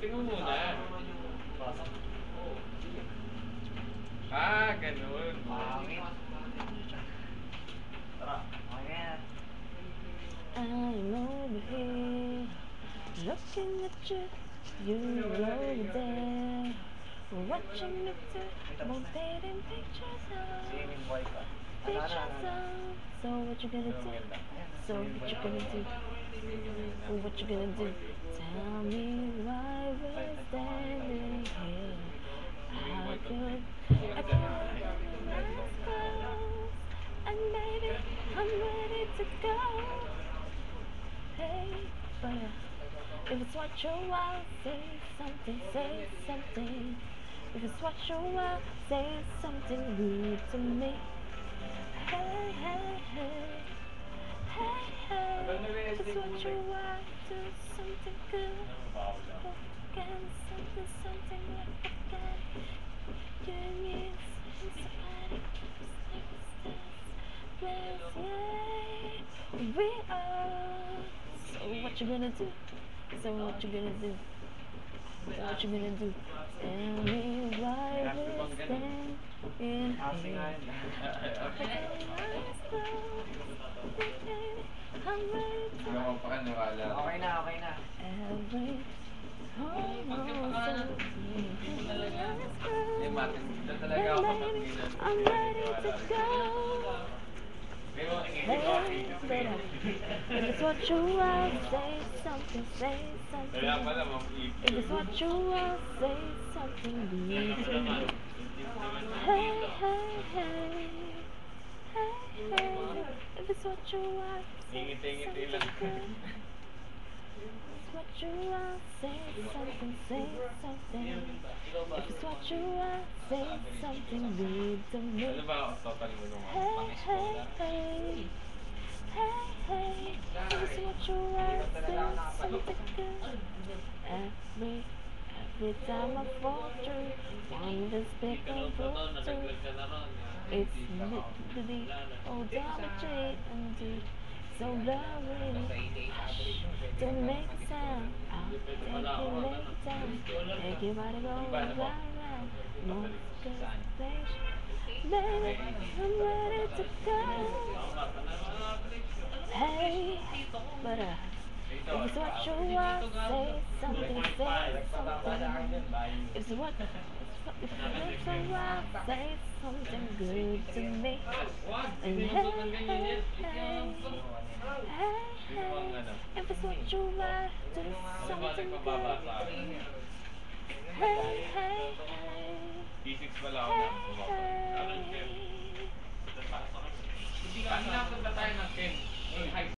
Tingnan mo muna. Ah, ganun. I'm over here, looking at you, you over there, watching me too, rotating pictures of, so what you gonna do, so what you gonna do, what you gonna do, tell me why we're standing here, I could and baby, I'm ready to go. Hey, but if it's what you want, say something, say something. If it's what you want, say something rude to me. Hey, hey, hey, hey, hey. If it's what you want, do something good. Again, something like again. You need somebody who's yeah, we are. So what you gonna do? So what you gonna do? So what you gonna do? Tell me why we're standing here. I'm ready to Hindi ako pakaniwala. Okay na. every Talaga ako I'm ready to go. Hey, better. If it's what you want, say something, say something. If it's what you want, say something good to me. Hey, hey, hey. Hey, hey. If it's what you want, say something good. What you want, say something, say something. If it's what you want, say something good to me. Ano ba ang total mo nung Hey, hey, hey. Hey, hey. If it's what you want, say something good. Every time I fall through one despicable truth, it's literally all geometry and do so blurry. Hush, don't make a sound. I'll take you later down. Make your body go right round. No destination. Baby, I'm ready to go. Hey, but if it's what you want, say something, say something. If it's what you want, say something good to me. And hey, hey, hey, hey, hey. If it's what you want, do something good. Hey, hey, hey. P6 pala ako na.